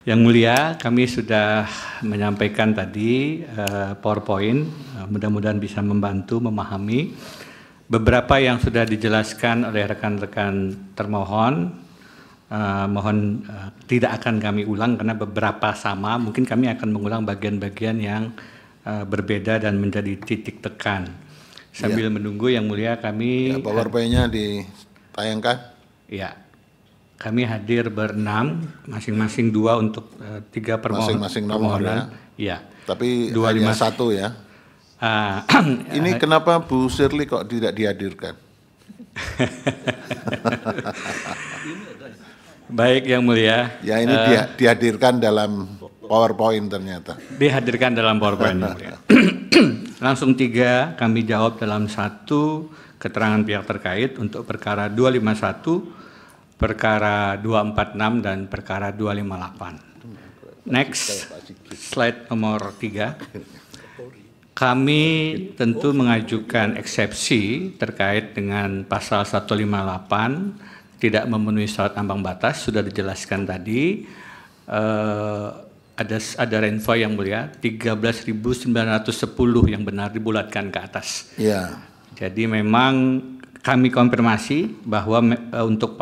Yang Mulia, kami sudah menyampaikan tadi PowerPoint, mudah-mudahan bisa membantu memahami beberapa yang sudah dijelaskan oleh rekan-rekan termohon. Mohon tidak akan kami ulang karena beberapa sama, mungkin kami akan mengulang bagian-bagian yang berbeda dan menjadi titik tekan. Sambil menunggu Yang Mulia kami... Ya, PowerPoint-nya ditayangkan. Ya. Kami hadir berenam, masing-masing 2 untuk 3 Masing-masing nomor permohonan. Ya. Tapi hanya 1 ya. Ini kenapa Bu Shirley kok tidak dihadirkan? Baik Yang Mulia. Ya ini dihadirkan dalam PowerPoint ternyata. Dihadirkan dalam PowerPoint Yang Mulia. Langsung 3 kami jawab dalam 1 keterangan pihak terkait untuk perkara 251, perkara 246 dan perkara 258. Next, slide nomor 3. Kami tentu mengajukan eksepsi terkait dengan pasal 158 tidak memenuhi syarat ambang batas, sudah dijelaskan tadi. Ada renvoy Yang Mulia 13.910 yang benar dibulatkan ke atas. Ya. Jadi memang kami konfirmasi bahwa untuk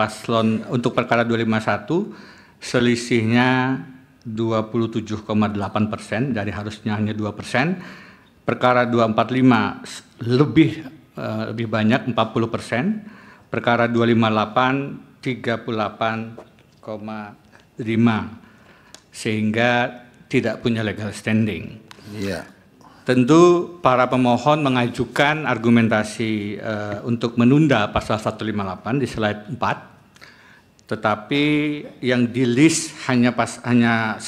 perkara 251 selisihnya 27,8% dari harusnya hanya 2%. Perkara 245 lebih banyak 40%. Perkara 258 38,5, sehingga tidak punya legal standing. Iya. Tentu para pemohon mengajukan argumentasi untuk menunda pasal 158 di slide 4, tetapi yang di list hanya 20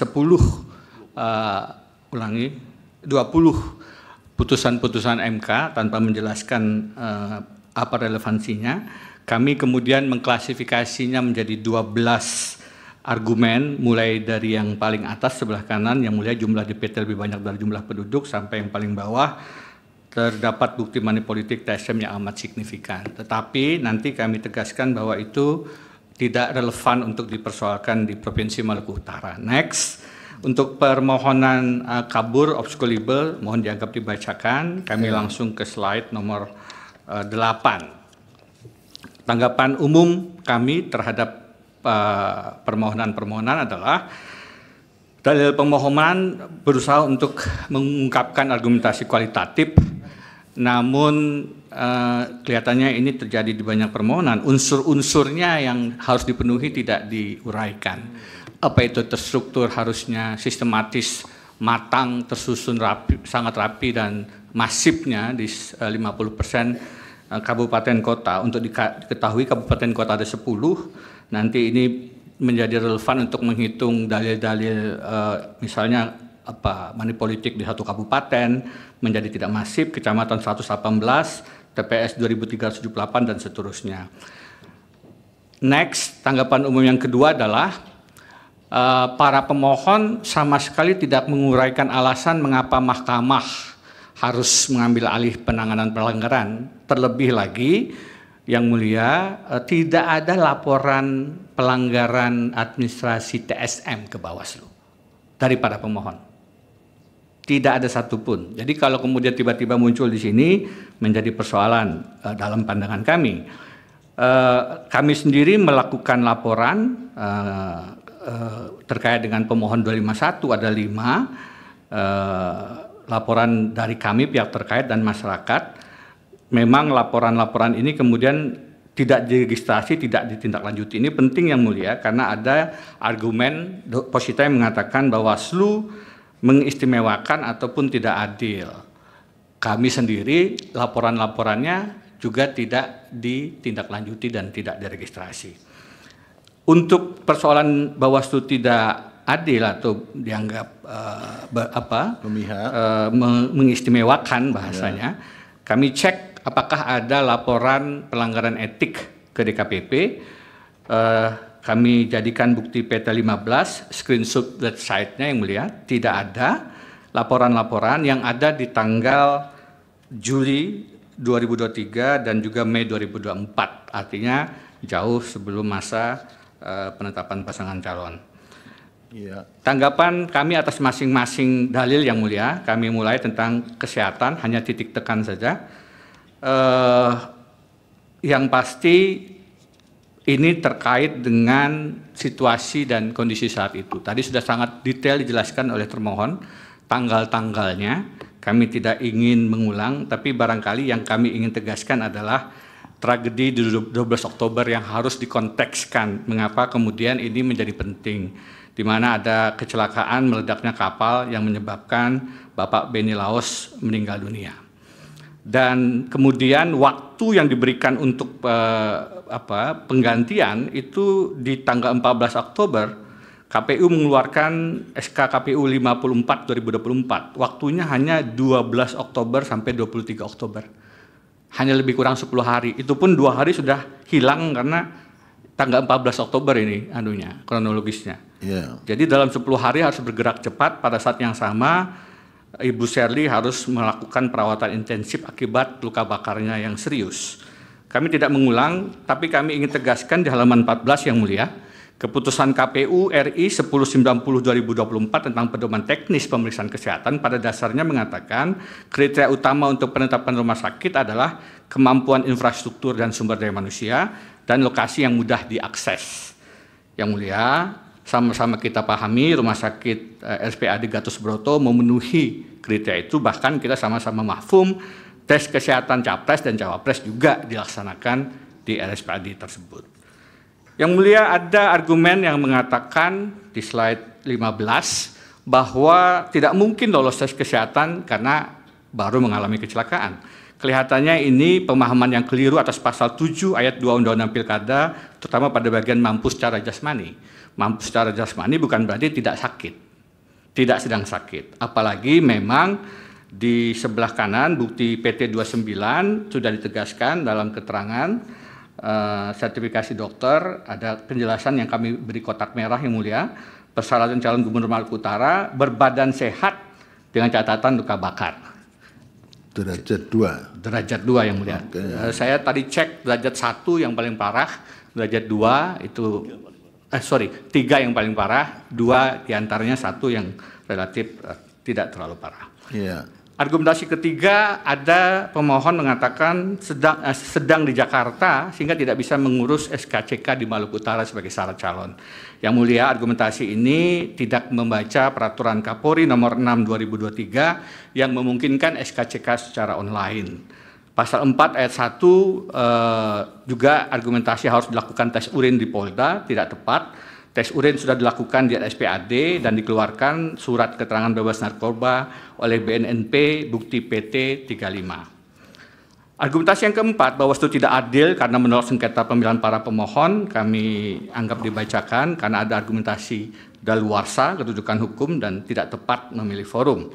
putusan-putusan MK tanpa menjelaskan apa relevansinya. Kami kemudian mengklasifikasinya menjadi 12 argumen, mulai dari yang paling atas sebelah kanan yang Mulia jumlah DPT lebih banyak dari jumlah penduduk sampai yang paling bawah terdapat bukti money politik TSM yang amat signifikan. Tetapi nanti kami tegaskan bahwa itu tidak relevan untuk dipersoalkan di Provinsi Maluku Utara. Next, untuk permohonan kabur obscurable mohon dianggap dibacakan. Kami langsung ke slide nomor 8. Tanggapan umum kami terhadap permohonan adalah dalil pemohonan berusaha untuk mengungkapkan argumentasi kualitatif, namun kelihatannya ini terjadi di banyak permohonan. Unsur-unsurnya yang harus dipenuhi tidak diuraikan. Apa itu terstruktur, harusnya sistematis, matang, tersusun rapi, sangat rapi dan masifnya di 50% kabupaten kota. Untuk diketahui kabupaten kota ada 10. Nanti ini menjadi relevan untuk menghitung dalil-dalil misalnya money politik di satu kabupaten menjadi tidak masif, kecamatan 118, TPS 2378 dan seterusnya. Next, tanggapan umum yang kedua adalah para pemohon sama sekali tidak menguraikan alasan mengapa mahkamah harus mengambil alih penanganan pelanggaran. Terlebih lagi Yang Mulia, tidak ada laporan pelanggaran administrasi TSM ke Bawaslu dari para pemohon. Tidak ada satupun. Jadi kalau kemudian tiba-tiba muncul di sini menjadi persoalan dalam pandangan kami. Kami sendiri melakukan laporan terkait dengan pemohon 251, ada 5 laporan dari kami pihak terkait dan masyarakat. Memang laporan-laporan ini kemudian tidak diregistrasi, tidak ditindaklanjuti. Ini penting Yang Mulia karena ada argumen Posita yang mengatakan bahwa Bawaslu mengistimewakan ataupun tidak adil. Kami sendiri laporan-laporannya juga tidak ditindaklanjuti dan tidak diregistrasi. Untuk persoalan Bawaslu tidak adil atau dianggap mengistimewakan bahasanya, kami cek apakah ada laporan pelanggaran etik ke DKPP. Kami jadikan bukti PT15, screenshot website-nya Yang Mulia, tidak ada laporan-laporan yang ada di tanggal Juli 2023 dan juga Mei 2024, artinya jauh sebelum masa penetapan pasangan calon. Iya. Tanggapan kami atas masing-masing dalil yang mulia, kami mulai tentang kesehatan, hanya titik tekan saja. Yang pasti ini terkait dengan situasi dan kondisi saat itu. Tadi sudah sangat detail dijelaskan oleh termohon, tanggal-tanggalnya. Kami tidak ingin mengulang, tapi barangkali yang kami ingin tegaskan adalah tragedi di 12 Oktober yang harus dikontekskan. Mengapa kemudian ini menjadi penting, di mana ada kecelakaan meledaknya kapal yang menyebabkan Bapak Beni Laos meninggal dunia. Dan kemudian waktu yang diberikan untuk penggantian itu di tanggal 14 Oktober, KPU mengeluarkan SK KPU 54 2024. Waktunya hanya 12 Oktober sampai 23 Oktober. Hanya lebih kurang 10 hari. Itu pun 2 hari sudah hilang karena tanggal 14 Oktober ini kronologisnya. Yeah. Jadi dalam 10 hari harus bergerak cepat. Pada saat yang sama Ibu Shirley harus melakukan perawatan intensif akibat luka bakarnya yang serius. Kami tidak mengulang, tapi kami ingin tegaskan di halaman 14 yang mulia, keputusan KPU RI 1090/2024 tentang pedoman teknis pemeriksaan kesehatan pada dasarnya mengatakan kriteria utama untuk penetapan rumah sakit adalah kemampuan infrastruktur dan sumber daya manusia dan lokasi yang mudah diakses. Yang mulia, sama-sama kita pahami rumah sakit RSPAD Gatot Subroto memenuhi kriteria itu, bahkan kita sama-sama mahfum tes kesehatan Capres dan Cawapres juga dilaksanakan di RSPAD tersebut. Yang mulia, ada argumen yang mengatakan di slide 15 bahwa tidak mungkin lolos tes kesehatan karena baru mengalami kecelakaan. Kelihatannya ini pemahaman yang keliru atas pasal 7 ayat 2 Undang-Undang Pilkada, terutama pada bagian mampu secara jasmani. Mampu secara jasmani bukan berarti tidak sakit, tidak sedang sakit. Apalagi memang di sebelah kanan bukti PT 29 sudah ditegaskan dalam keterangan sertifikasi dokter, ada penjelasan yang kami beri kotak merah yang mulia, persyaratan calon gubernur Maluku Utara berbadan sehat dengan catatan luka bakar. Derajat 2. Derajat 2 yang mulia. Okay. Saya tadi cek derajat 1 yang paling parah, derajat 2 itu 3 yang paling parah, 2 diantaranya 1 yang relatif tidak terlalu parah. Yeah. Argumentasi ketiga, ada pemohon mengatakan sedang di Jakarta sehingga tidak bisa mengurus SKCK di Maluku Utara sebagai syarat calon. Yang mulia, argumentasi ini tidak membaca peraturan Kapolri nomor 6 2023 yang memungkinkan SKCK secara online. Pasal 4 ayat 1 juga argumentasi harus dilakukan tes urin di Polda, tidak tepat. Tes urin sudah dilakukan di RSPAD dan dikeluarkan surat keterangan bebas narkoba oleh BNNP bukti PT 35. Argumentasi yang keempat, Bawaslu tidak adil karena menolak sengketa pemilihan para pemohon, kami anggap dibacakan karena ada argumentasi daluarsa, kedudukan hukum dan tidak tepat memilih forum.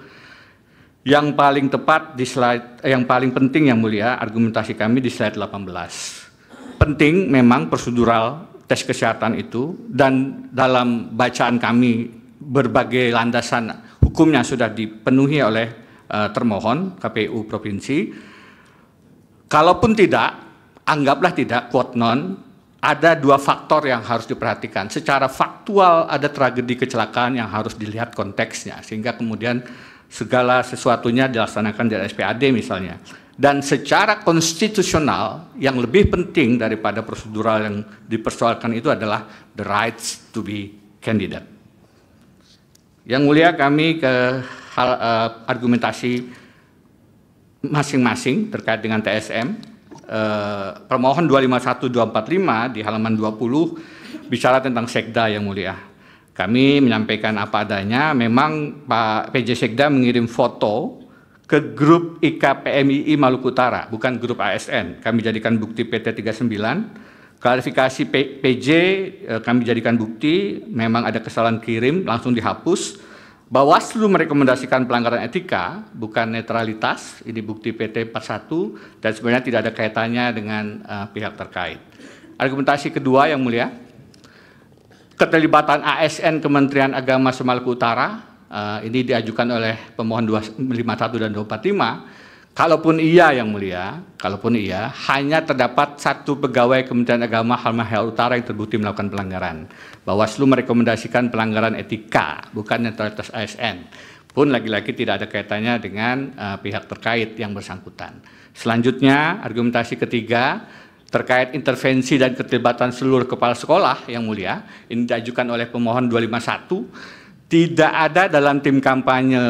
Yang paling tepat di slide, yang paling penting yang mulia, argumentasi kami di slide 18. Penting memang prosedural tes kesehatan itu, dan dalam bacaan kami berbagai landasan hukumnya sudah dipenuhi oleh termohon KPU Provinsi. Kalaupun tidak, anggaplah tidak, quote non, ada 2 faktor yang harus diperhatikan. Secara faktual ada tragedi kecelakaan yang harus dilihat konteksnya, sehingga kemudian segala sesuatunya dilaksanakan di RSPAD misalnya. Dan secara konstitusional yang lebih penting daripada prosedural yang dipersoalkan itu adalah the rights to be candidate. Yang mulia, kami ke argumentasi masing-masing terkait dengan TSM. Permohon 251245 di halaman 20 bicara tentang sekda yang mulia. Kami menyampaikan apa adanya, memang Pak PJ Sekda mengirim foto ke grup IKPMII Maluku Utara, bukan grup ASN. Kami jadikan bukti PT 39. Klarifikasi PJ kami jadikan bukti, memang ada kesalahan kirim, langsung dihapus. Bawaslu merekomendasikan pelanggaran etika, bukan netralitas, ini bukti PT 41, dan sebenarnya tidak ada kaitannya dengan pihak terkait. Argumentasi kedua yang mulia, keterlibatan ASN Kementerian Agama Maluku Utara, ini diajukan oleh pemohon 251 dan 245, Kalaupun iya yang mulia, kalaupun iya, hanya terdapat satu pegawai Kementerian Agama Halmahera Utara yang terbukti melakukan pelanggaran. Bawaslu merekomendasikan pelanggaran etika, bukan netralitas ASN. Pun lagi-lagi tidak ada kaitannya dengan pihak terkait yang bersangkutan. Selanjutnya, argumentasi ketiga terkait intervensi dan keterlibatan seluruh kepala sekolah yang mulia, ini diajukan oleh pemohon 251. Tidak ada dalam tim kampanye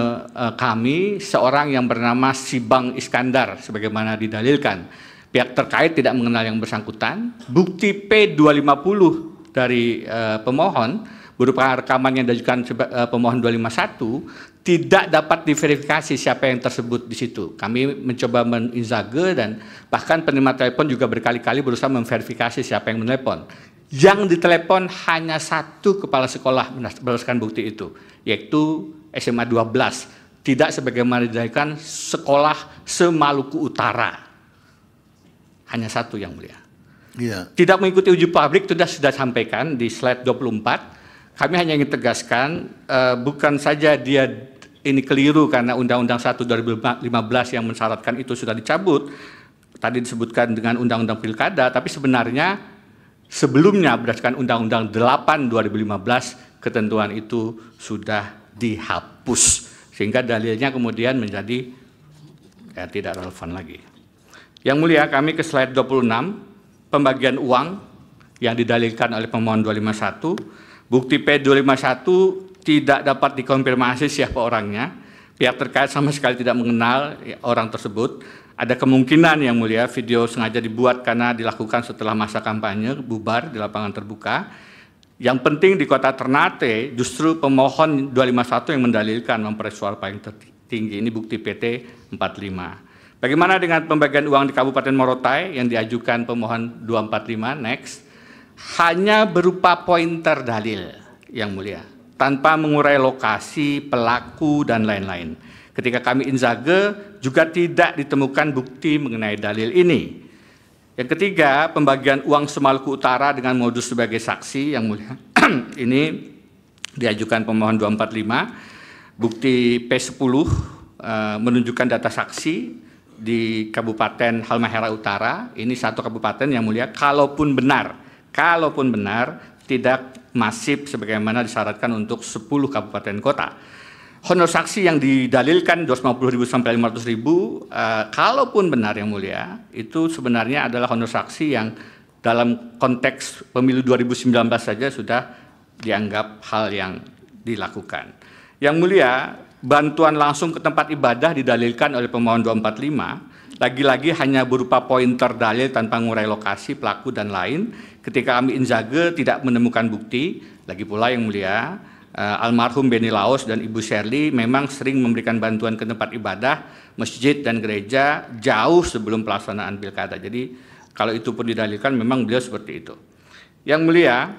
kami seorang yang bernama Sibang Iskandar sebagaimana didalilkan. Pihak terkait tidak mengenal yang bersangkutan. Bukti P250 dari pemohon berupa rekaman yang diajukan pemohon 251 tidak dapat diverifikasi siapa yang tersebut di situ. Kami mencoba menginzage dan bahkan penerima telepon juga berkali-kali berusaha memverifikasi siapa yang menelepon. Yang ditelepon hanya satu kepala sekolah berdasarkan bukti itu, yaitu SMA 12. Tidak sebagaimana didalilkan sekolah se-Maluku Utara. Hanya satu yang mulia. Iya. Tidak mengikuti uji publik sudah sampaikan di slide 24. Kami hanya ingin tegaskan, bukan saja dia ini keliru karena Undang-Undang 1 2015 yang mensyaratkan itu sudah dicabut. Tadi disebutkan dengan Undang-Undang Pilkada, tapi sebenarnya sebelumnya berdasarkan Undang-Undang 8 2015 ketentuan itu sudah dihapus sehingga dalilnya kemudian menjadi tidak relevan lagi. Yang mulia, kami ke slide 26, pembagian uang yang didalilkan oleh pemohon 251, bukti P251 tidak dapat dikonfirmasi siapa orangnya, pihak terkait sama sekali tidak mengenal orang tersebut. Ada kemungkinan yang mulia video sengaja dibuat karena dilakukan setelah masa kampanye bubar di lapangan terbuka. Yang penting di Kota Ternate justru pemohon 251 yang mendalilkan memperoleh suara paling tinggi. Ini bukti PT 45. Bagaimana dengan pembagian uang di Kabupaten Morotai yang diajukan pemohon 245? Next. Hanya berupa pointer dalil yang mulia, tanpa mengurai lokasi, pelaku, dan lain-lain. Ketika kami inzage juga tidak ditemukan bukti mengenai dalil ini. Yang ketiga, pembagian uang se-Maluku Utara dengan modus sebagai saksi yang mulia. Ini diajukan pemohon 245. Bukti P10 menunjukkan data saksi di Kabupaten Halmahera Utara. Ini satu kabupaten yang mulia. Kalaupun benar tidak masif sebagaimana disyaratkan untuk 10 kabupaten kota. Honor saksi yang didalilkan 250.000 sampai 500.000, kalaupun benar yang mulia, itu sebenarnya adalah honor saksi yang dalam konteks pemilu 2019 saja sudah dianggap hal yang dilakukan. Yang mulia, bantuan langsung ke tempat ibadah didalilkan oleh pemohon 245, lagi-lagi hanya berupa pointer dalil tanpa mengurai lokasi, pelaku, dan lain. Ketika kami inzage tidak menemukan bukti, lagi pula yang mulia, almarhum Beni Laos dan Ibu Shirley memang sering memberikan bantuan ke tempat ibadah, masjid dan gereja jauh sebelum pelaksanaan pilkada. Jadi kalau itu pun didalilkan memang beliau seperti itu. Yang mulia,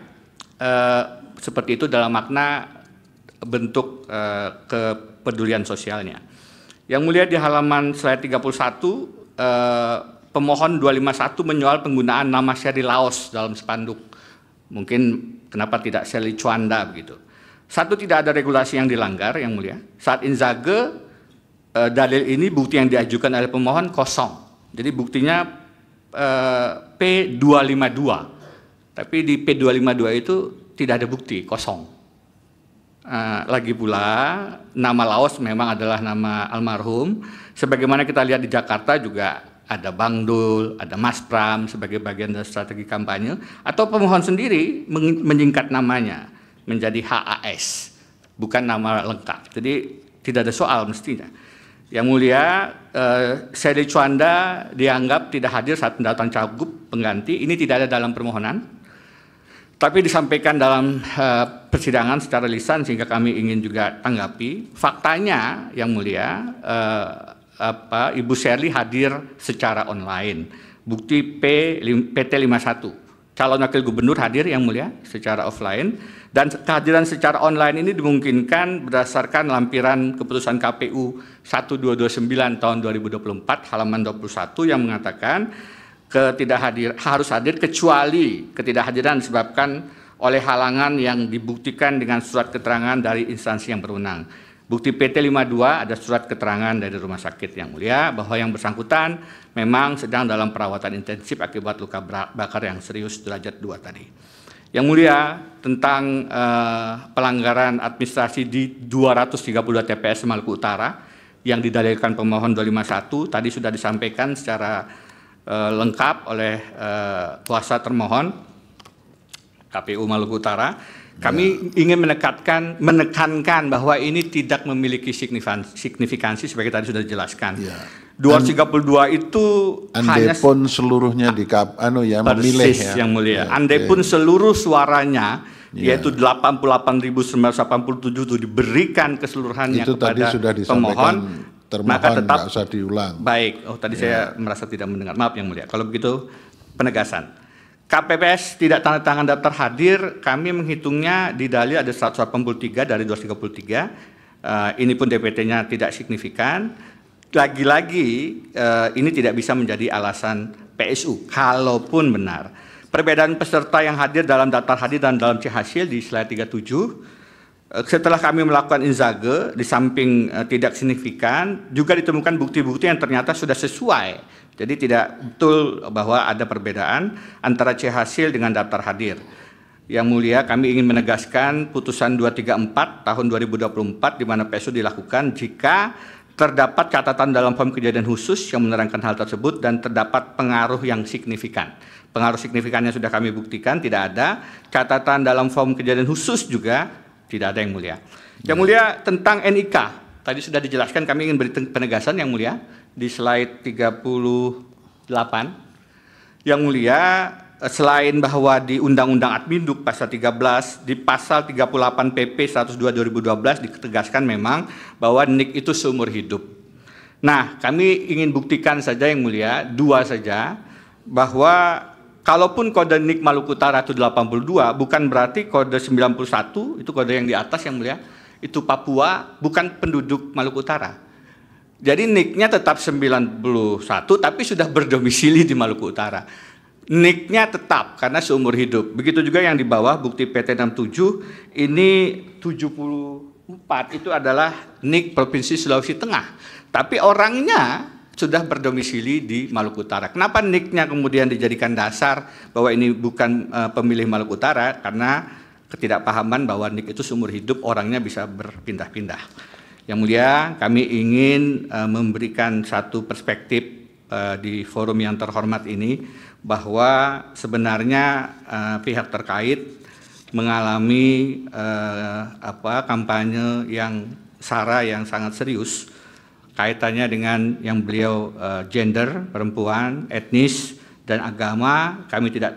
seperti itu dalam makna bentuk kepedulian sosialnya. Yang mulia, di halaman slide 31, pemohon 251 menyoal penggunaan nama Shirley Laos dalam spanduk. Mungkin kenapa tidak Shirley Chwanda begitu. Satu, tidak ada regulasi yang dilanggar yang mulia. Saat inzage dalil ini bukti yang diajukan oleh pemohon kosong. Jadi buktinya P252. Tapi di P252 itu tidak ada bukti, kosong. Lagi pula nama Laos memang adalah nama almarhum. Sebagaimana kita lihat di Jakarta juga ada Bang Dul, ada Mas Pram sebagai bagian dari strategi kampanye, atau pemohon sendiri menyingkat namanya menjadi HAS, bukan nama lengkap. Jadi tidak ada soal mestinya. Yang mulia, Shirley Chwanda dianggap tidak hadir saat pendataan cagup pengganti. Ini tidak ada dalam permohonan, tapi disampaikan dalam persidangan secara lisan sehingga kami ingin juga tanggapi. Faktanya yang mulia, Ibu Shirley hadir secara online. Bukti PT 51. Calon wakil gubernur hadir yang mulia secara offline, dan kehadiran secara online ini dimungkinkan berdasarkan lampiran keputusan KPU 1229 tahun 2024 halaman 21 yang mengatakan harus hadir kecuali ketidakhadiran disebabkan oleh halangan yang dibuktikan dengan surat keterangan dari instansi yang berwenang. Bukti PT 52 ada surat keterangan dari rumah sakit yang mulia bahwa yang bersangkutan memang sedang dalam perawatan intensif akibat luka bakar yang serius derajat 2 tadi. Yang mulia, tentang pelanggaran administrasi di 232 TPS Maluku Utara yang didalilkan pemohon 251 tadi sudah disampaikan secara lengkap oleh kuasa termohon KPU Maluku Utara. Kami ingin menekankan bahwa ini tidak memiliki signifikansi sebagai tadi sudah dijelaskan. 232 itu hanya pun seluruhnya memilih ya. Yang mulia. Andai pun seluruh suaranya yaitu 88.987 itu diberikan keseluruhannya itu kepada tadi sudah pemohon, maka tetap nggak usah diulang. Baik. Tadi saya merasa tidak mendengar. Maaf yang mulia. Kalau begitu penegasan. KPPS tidak tanda tangan daftar hadir, kami menghitungnya di dalil ada 183 dari 233. Ini pun DPT-nya tidak signifikan. Lagi-lagi ini tidak bisa menjadi alasan PSU, kalaupun benar. Perbedaan peserta yang hadir dalam daftar hadir dan dalam C hasil di slide 37, setelah kami melakukan inzage, di samping tidak signifikan, juga ditemukan bukti-bukti yang ternyata sudah sesuai. Jadi tidak betul bahwa ada perbedaan antara C hasil dengan daftar hadir. Yang mulia, kami ingin menegaskan putusan 234 tahun 2024 di mana PSU dilakukan jika terdapat catatan dalam form kejadian khusus yang menerangkan hal tersebut dan terdapat pengaruh yang signifikan. Pengaruh signifikannya sudah kami buktikan, tidak ada. Catatan dalam form kejadian khusus juga tidak ada yang mulia. Yang mulia, tentang NIK, tadi sudah dijelaskan, kami ingin beri penegasan yang mulia di slide 38. Yang mulia, selain bahwa di Undang-Undang Adminduk pasal 13, di pasal 38 PP 102 2012 ditegaskan memang bahwa NIK itu seumur hidup. Nah, kami ingin buktikan saja yang mulia, dua saja, bahwa kalaupun kode NIK Maluku Utara itu 82, bukan berarti kode 91, itu kode yang di atas yang mulia, itu Papua, bukan penduduk Maluku Utara. Jadi NIK-nya tetap 91, tapi sudah berdomisili di Maluku Utara. NIK-nya tetap karena seumur hidup. Begitu juga yang di bawah bukti PT 67 ini 74 itu adalah NIK Provinsi Sulawesi Tengah. Tapi orangnya sudah berdomisili di Maluku Utara. Kenapa NIK-nya kemudian dijadikan dasar bahwa ini bukan pemilih Maluku Utara? Karena ketidakpahaman bahwa NIK itu seumur hidup, orangnya bisa berpindah-pindah. Yang mulia, kami ingin memberikan satu perspektif di forum yang terhormat ini bahwa sebenarnya pihak terkait mengalami kampanye yang SARA yang sangat serius kaitannya dengan yang beliau gender, perempuan, etnis, dan agama. Kami tidak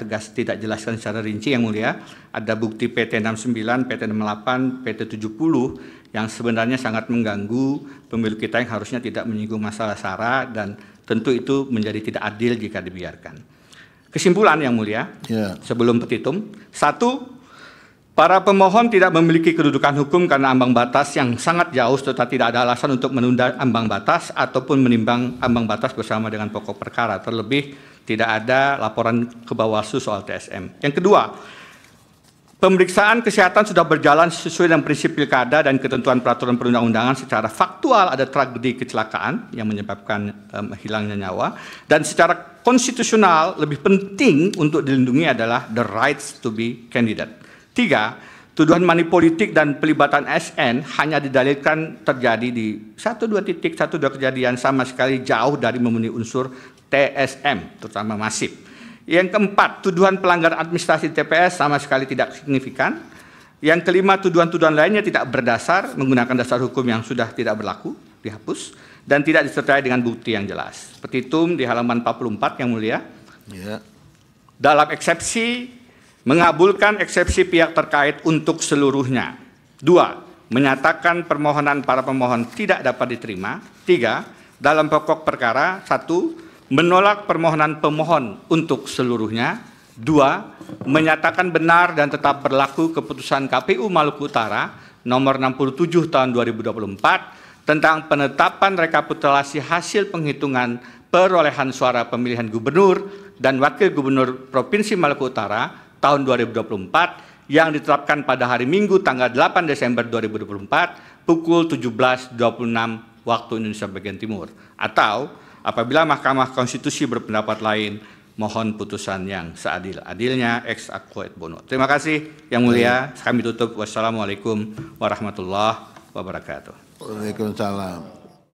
jelaskan secara rinci yang mulia. Ada bukti PT 69, PT 68, PT 70 yang sebenarnya sangat mengganggu pemilu kita yang harusnya tidak menyinggung masalah SARA, dan tentu itu menjadi tidak adil jika dibiarkan. Kesimpulan yang mulia, sebelum petitum, 1, para pemohon tidak memiliki kedudukan hukum karena ambang batas yang sangat jauh serta tidak ada alasan untuk menunda ambang batas ataupun menimbang ambang batas bersama dengan pokok perkara. Terlebih tidak ada laporan ke Bawaslu soal TSM. Yang kedua, pemeriksaan kesehatan sudah berjalan sesuai dengan prinsip pilkada dan ketentuan peraturan perundang-undangan. Secara faktual ada tragedi kecelakaan yang menyebabkan hilangnya nyawa, dan secara konstitusional lebih penting untuk dilindungi adalah the rights to be candidate. 3, tuduhan manipolitik dan pelibatan SN hanya didalilkan terjadi di 1-2 titik, 1-2 kejadian, sama sekali jauh dari memenuhi unsur TSM, terutama masif. Yang keempat, tuduhan pelanggaran administrasi TPS sama sekali tidak signifikan. Yang kelima, tuduhan-tuduhan lainnya tidak berdasar, menggunakan dasar hukum yang sudah tidak berlaku, dihapus, dan tidak disertai dengan bukti yang jelas. Petitum di halaman 44 yang mulia. Dalam eksepsi, mengabulkan eksepsi pihak terkait untuk seluruhnya. 2, menyatakan permohonan para pemohon tidak dapat diterima. 3, dalam pokok perkara, 1, menolak permohonan pemohon untuk seluruhnya. 2, menyatakan benar dan tetap berlaku keputusan KPU Maluku Utara nomor 67 tahun 2024 tentang penetapan rekapitulasi hasil penghitungan perolehan suara pemilihan gubernur dan wakil gubernur Provinsi Maluku Utara tahun 2024 yang ditetapkan pada hari Minggu tanggal 8 Desember 2024 pukul 17.26 waktu Indonesia bagian Timur. Atau apabila Mahkamah Konstitusi berpendapat lain, mohon putusan yang seadil-adilnya ex aequo et bono. Terima kasih Yang Mulia. Kami tutup. Wassalamualaikum warahmatullahi wabarakatuh. Waalaikumsalam.